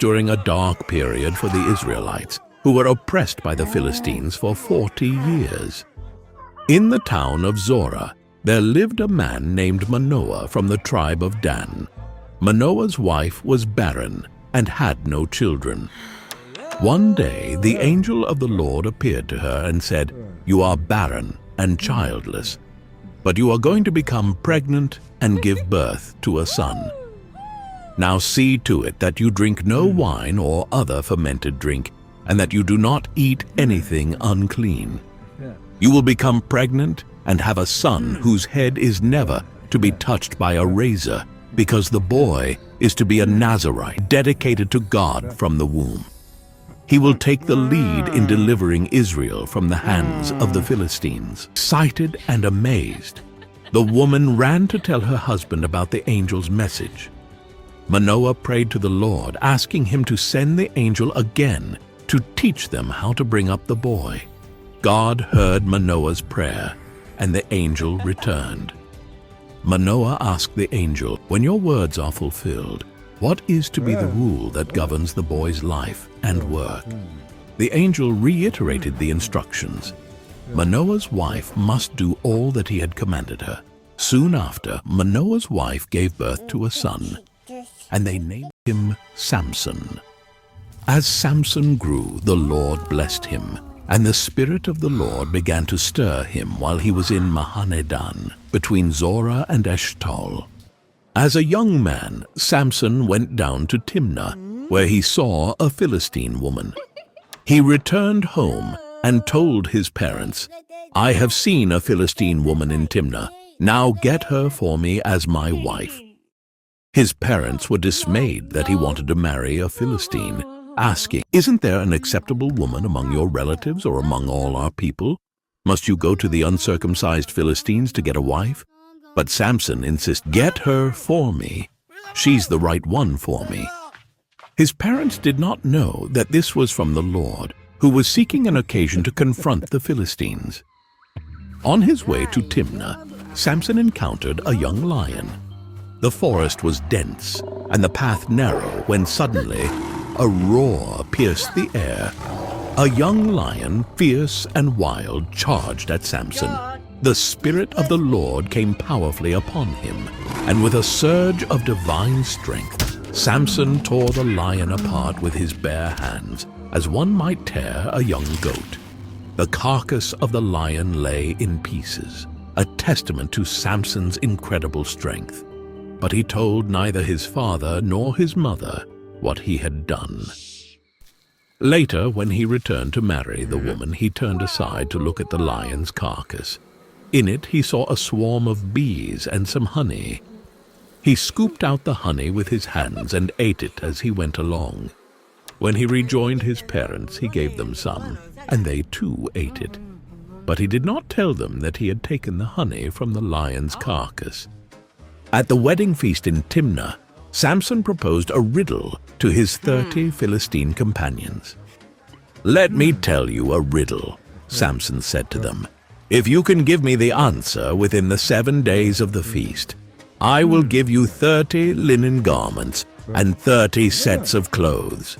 during a dark period for the Israelites, who were oppressed by the Philistines for 40 years. In the town of Zorah, there lived a man named Manoah from the tribe of Dan. Manoah's wife was barren and had no children. One day the angel of the Lord appeared to her and said, "You are barren and childless, but you are going to become pregnant and give birth to a son. Now see to it that you drink no wine or other fermented drink, and that you do not eat anything unclean. You will become pregnant and have a son whose head is never to be touched by a razor, because the boy is to be a Nazirite, dedicated to God from the womb. He will take the lead in delivering Israel from the hands of the Philistines." Excited and amazed, the woman ran to tell her husband about the angel's message. Manoah prayed to the Lord, asking him to send the angel again to teach them how to bring up the boy. God heard Manoah's prayer, and the angel returned. Manoah asked the angel, "When your words are fulfilled, what is to be the rule that governs the boy's life and work?" The angel reiterated the instructions. Manoah's wife must do all that he had commanded her. Soon after, Manoah's wife gave birth to a son, and they named him Samson. As Samson grew, the Lord blessed him, and the Spirit of the Lord began to stir him while he was in Mahaneh-dan, between Zorah and Eshtaol. As a young man, Samson went down to Timnah, where he saw a Philistine woman. He returned home and told his parents, "I have seen a Philistine woman in Timnah. Now get her for me as my wife." His parents were dismayed that he wanted to marry a Philistine, asking, "Isn't there an acceptable woman among your relatives or among all our people? Must you go to the uncircumcised Philistines to get a wife?" But Samson insisted, "Get her for me. She's the right one for me." His parents did not know that this was from the Lord, who was seeking an occasion to confront the Philistines. On his way to Timnah, Samson encountered a young lion. The forest was dense and the path narrow when suddenly a roar pierced the air. A young lion, fierce and wild, charged at Samson. The Spirit of the Lord came powerfully upon him, and with a surge of divine strength, Samson tore the lion apart with his bare hands, as one might tear a young goat. The carcass of the lion lay in pieces, a testament to Samson's incredible strength. But he told neither his father nor his mother what he had done. Later, when he returned to marry the woman, he turned aside to look at the lion's carcass. In it he saw a swarm of bees and some honey. He scooped out the honey with his hands and ate it as he went along. When he rejoined his parents, he gave them some, and they too ate it. But he did not tell them that he had taken the honey from the lion's carcass. At the wedding feast in Timnah, Samson proposed a riddle to his 30 Philistine companions. "Let me tell you a riddle," Samson said to them. "If you can give me the answer within the 7 days of the feast, I will give you 30 linen garments and 30 sets of clothes.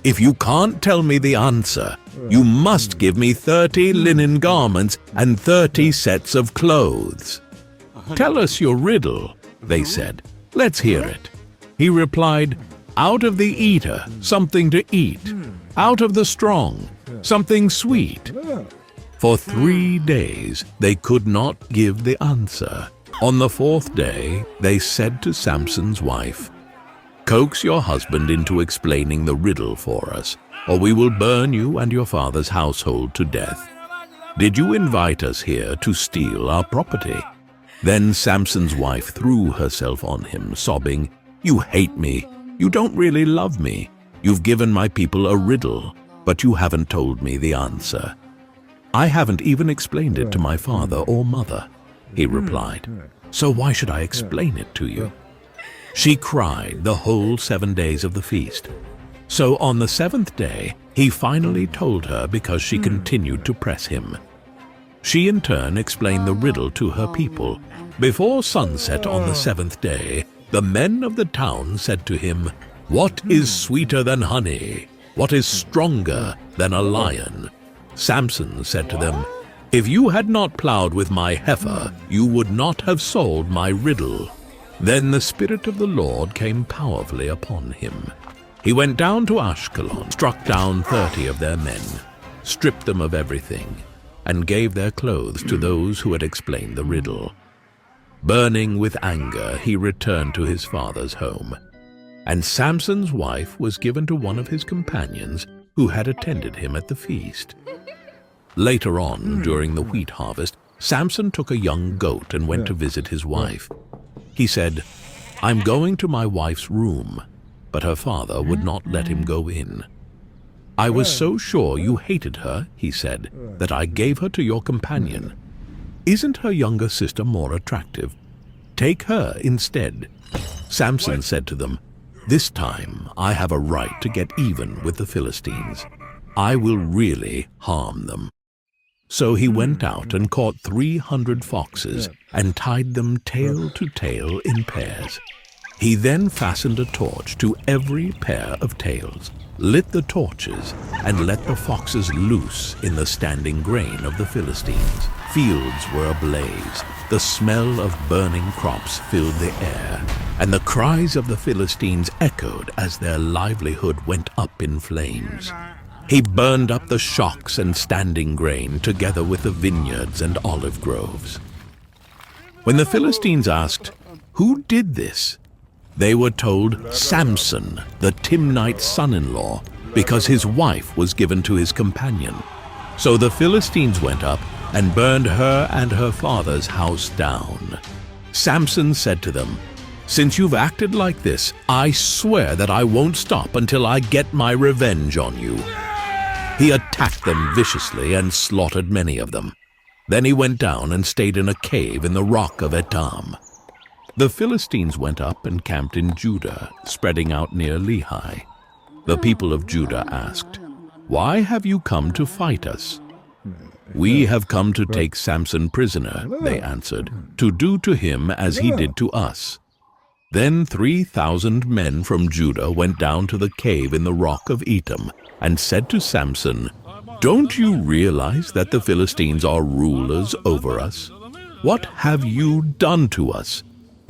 If you can't tell me the answer, you must give me 30 linen garments and 30 sets of clothes." "Tell us your riddle," they said. "Let's hear it." He replied, "Out of the eater, something to eat. Out of the strong, something sweet." For 3 days they could not give the answer. On the 4th day they said to Samson's wife, "Coax your husband into explaining the riddle for us, or we will burn you and your father's household to death. Did you invite us here to steal our property?" Then Samson's wife threw herself on him, sobbing, "You hate me. You don't really love me. You've given my people a riddle, but you haven't told me the answer." "I haven't even explained it to my father or mother," he replied. "So why should I explain it to you?" She cried the whole 7 days of the feast. So on the 7th day, he finally told her because she continued to press him. She in turn explained the riddle to her people. Before sunset on the 7th day, the men of the town said to him, What is sweeter than honey? What is stronger than a lion? Samson said to them, If you had not plowed with my heifer, you would not have solved my riddle. Then the Spirit of the Lord came powerfully upon him. He went down to Ashkelon, struck down 30 of their men, stripped them of everything, and gave their clothes to those who had explained the riddle. Burning with anger, he returned to his father's home. And Samson's wife was given to one of his companions who had attended him at the feast. Later on, during the wheat harvest, Samson took a young goat and went to visit his wife. He said, I'm going to my wife's room, but her father would not let him go in. I was so sure you hated her, he said, that I gave her to your companion. Isn't her younger sister more attractive? Take her instead. Samson said to them, This time I have a right to get even with the Philistines. I will really harm them. So he went out and caught 300 foxes and tied them tail to tail in pairs. He then fastened a torch to every pair of tails, lit the torches, and let the foxes loose in the standing grain of the Philistines. Fields were ablaze. The smell of burning crops filled the air, and the cries of the Philistines echoed as their livelihood went up in flames. He burned up the shocks and standing grain together with the vineyards and olive groves. When the Philistines asked, Who did this? They were told Samson, the Timnite's son-in-law, because his wife was given to his companion. So the Philistines went up and burned her and her father's house down. Samson said to them, Since you've acted like this, I swear that I won't stop until I get my revenge on you. He attacked them viciously and slaughtered many of them. Then he went down and stayed in a cave in the rock of Etam. The Philistines went up and camped in Judah, spreading out near Lehi. The people of Judah asked, Why have you come to fight us? We have come to take Samson prisoner, they answered, to do to him as he did to us. Then 3,000 men from Judah went down to the cave in the rock of Etam and said to Samson, Don't you realize that the Philistines are rulers over us? What have you done to us?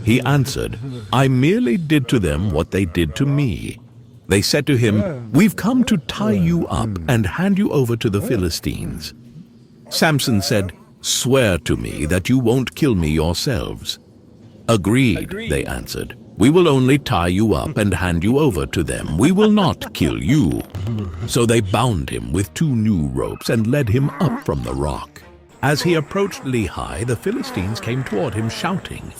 He answered, I merely did to them what they did to me. They said to him, We've come to tie you up and hand you over to the Philistines. Samson said, Swear to me that you won't kill me yourselves. Agreed, they answered. We will only tie you up and hand you over to them. We will not kill you. So they bound him with 2 new ropes and led him up from the rock. As he approached Lehi, the Philistines came toward him shouting.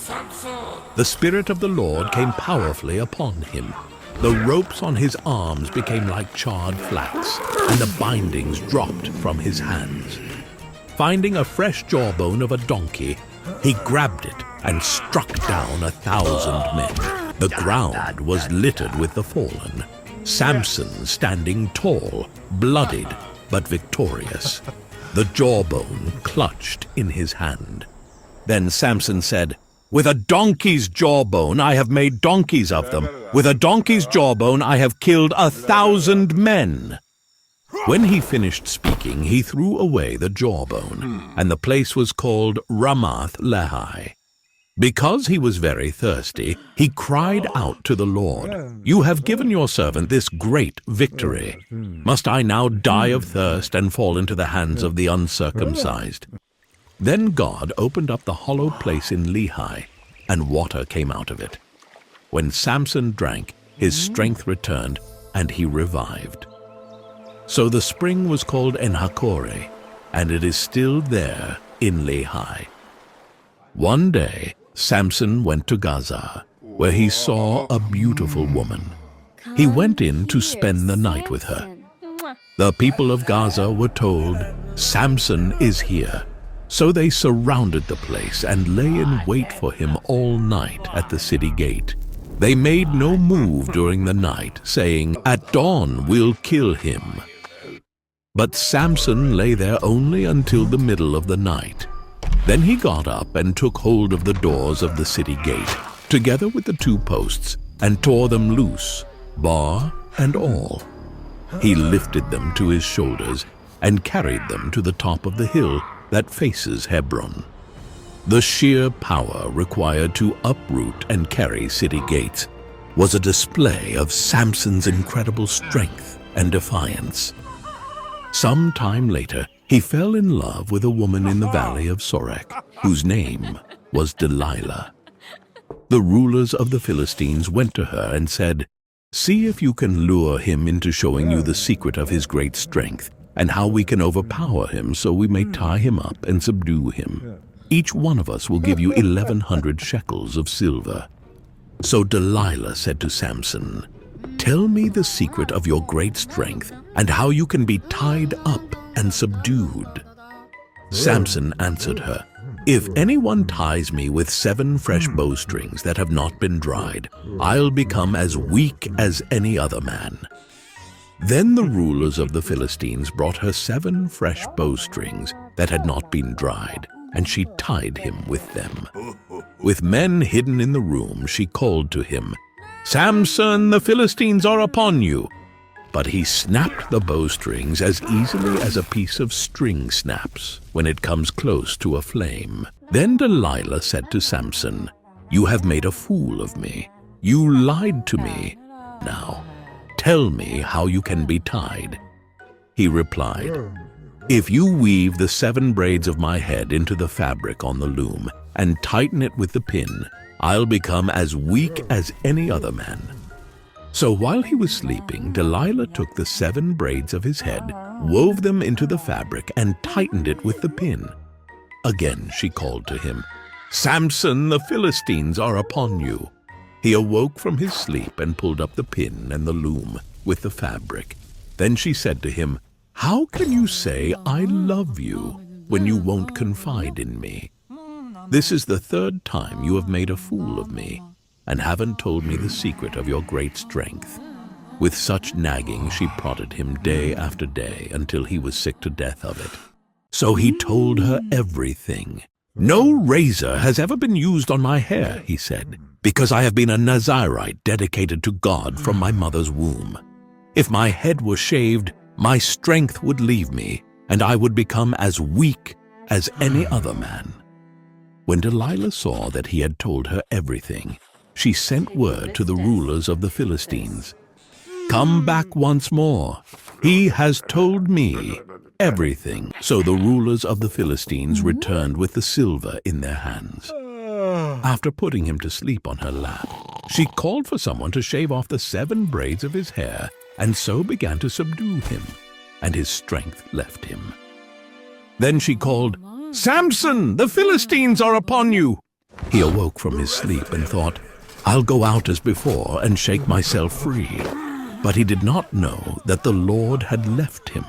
The Spirit of the Lord came powerfully upon him. The ropes on his arms became like charred flax, and the bindings dropped from his hands. Finding a fresh jawbone of a donkey, he grabbed it and struck down 1,000 men. The ground was littered with the fallen. Samson standing tall, bloodied, but victorious. The jawbone clutched in his hand. Then Samson said, With a donkey's jawbone I have made donkeys of them. With a donkey's jawbone I have killed 1,000 men. When he finished speaking, he threw away the jawbone, and the place was called Ramath Lehi. Because he was very thirsty, he cried out to the Lord, You have given your servant this great victory. Must I now die of thirst and fall into the hands of the uncircumcised? Then God opened up the hollow place in Lehi, and water came out of it. When Samson drank, his strength returned, and he revived. So the spring was called Enhakkore, and it is still there in Lehi. One day, Samson went to Gaza, where he saw a beautiful woman. He went in to spend the night with her. The people of Gaza were told, Samson is here. So they surrounded the place and lay in wait for him all night at the city gate. They made no move during the night, saying, At dawn we'll kill him. But Samson lay there only until the middle of the night. Then he got up and took hold of the doors of the city gate, together with the 2 posts, and tore them loose. bar and all. He lifted them to his shoulders and carried them to the top of the hill that faces Hebron. The sheer power required to uproot and carry city gates was a display of Samson's incredible strength and defiance. Some time later, he fell in love with a woman in the valley of Sorek, whose name was Delilah. The rulers of the Philistines went to her and said, "See if you can lure him into showing you the secret of his great strength, and how we can overpower him so we may tie him up and subdue him. Each one of us will give you 1,100 shekels of silver." So Delilah said to Samson, "Tell me the secret of your great strength and how you can be tied up and subdued." Samson answered her, "If anyone ties me with 7 fresh bowstrings that have not been dried, I'll become as weak as any other man." Then the rulers of the Philistines brought her 7 fresh bowstrings that had not been dried, and she tied him with them. With men hidden in the room, she called to him, "Samson, the Philistines are upon you." But he snapped the bowstrings as easily as a piece of string snaps when it comes close to a flame. Then Delilah said to Samson, "You have made a fool of me. You lied to me. Now, tell me how you can be tied." He replied, "If you weave the 7 braids of my head into the fabric on the loom and tighten it with the pin, I'll become as weak as any other man." So while he was sleeping, Delilah took the 7 braids of his head, wove them into the fabric, and tightened it with the pin. Again she called to him, "Samson, the Philistines are upon you." He awoke from his sleep and pulled up the pin and the loom with the fabric. Then she said to him, "How can you say, 'I love you,' when you won't confide in me? This is the 3rd time you have made a fool of me, and haven't told me the secret of your great strength." With such nagging, she prodded him day after day until he was sick to death of it. So he told her everything. "No razor has ever been used on my hair," he said, "because I have been a Nazirite dedicated to God from my mother's womb. If my head were shaved, my strength would leave me, and I would become as weak as any other man." When Delilah saw that he had told her everything, she sent word to the rulers of the Philistines, "Come back once more. He has told me everything." So the rulers of the Philistines returned with the silver in their hands. After putting him to sleep on her lap, she called for someone to shave off the 7 braids of his hair, and so began to subdue him, and his strength left him. Then she called, "Samson, the Philistines are upon you." He awoke from his sleep and thought, "I'll go out as before and shake myself free." But he did not know that the Lord had left him.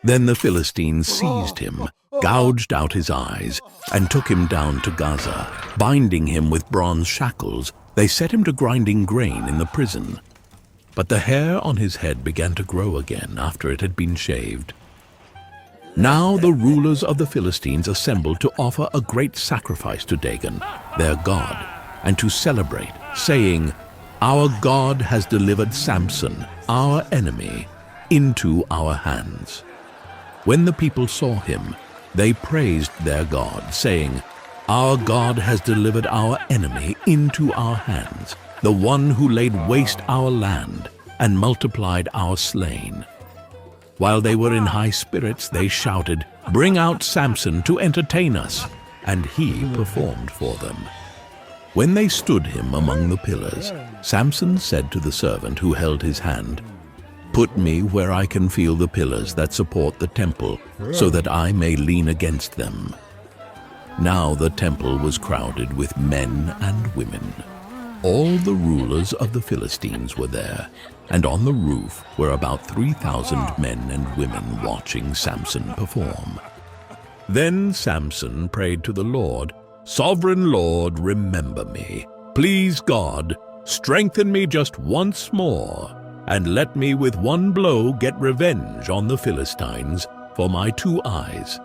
Then the Philistines seized him, gouged out his eyes, and took him down to Gaza. Binding him with bronze shackles, they set him to grinding grain in the prison. But the hair on his head began to grow again after it had been shaved. Now the rulers of the Philistines assembled to offer a great sacrifice to Dagon, their god, and to celebrate, saying, "Our God has delivered Samson, our enemy, into our hands." When the people saw him, they praised their God, saying, "Our God has delivered our enemy into our hands, the one who laid waste our land and multiplied our slain." While they were in high spirits, they shouted, "Bring out Samson to entertain us," and he performed for them. When they stood him among the pillars, Samson said to the servant who held his hand, "Put me where I can feel the pillars that support the temple, so that I may lean against them." Now the temple was crowded with men and women. All the rulers of the Philistines were there, and on the roof were about 3,000 men and women watching Samson perform. Then Samson prayed to the Lord, "Sovereign Lord, remember me. Please God, strengthen me just once more, and let me with one blow get revenge on the Philistines for my 2 eyes."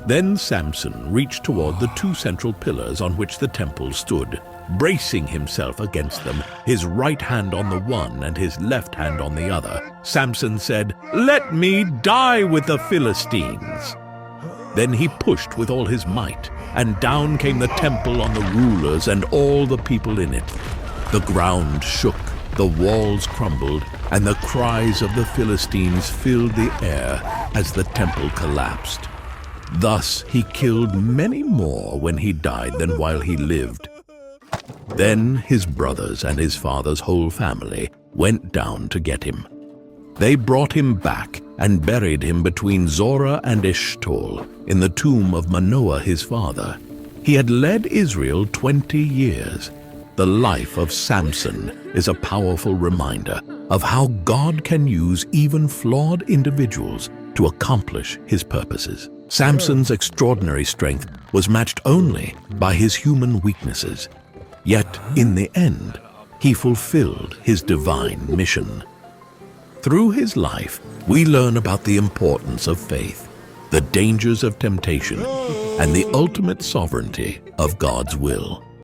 Then Samson reached toward the two central pillars on which the temple stood, bracing himself against them, his right hand on the one and his left hand on the other. Samson said, "Let me die with the Philistines." Then he pushed with all his might, and down came the temple on the rulers and all the people in it. The ground shook, the walls crumbled, and the cries of the Philistines filled the air as the temple collapsed. Thus he killed many more when he died than while he lived. Then his brothers and his father's whole family went down to get him. They brought him back and buried him between Zorah and Eshtaol in the tomb of Manoah his father. He had led Israel 20 years. The life of Samson is a powerful reminder of how God can use even flawed individuals to accomplish his purposes. Samson's extraordinary strength was matched only by his human weaknesses. Yet, in the end, he fulfilled his divine mission. Through his life, we learn about the importance of faith, the dangers of temptation, and the ultimate sovereignty of God's will.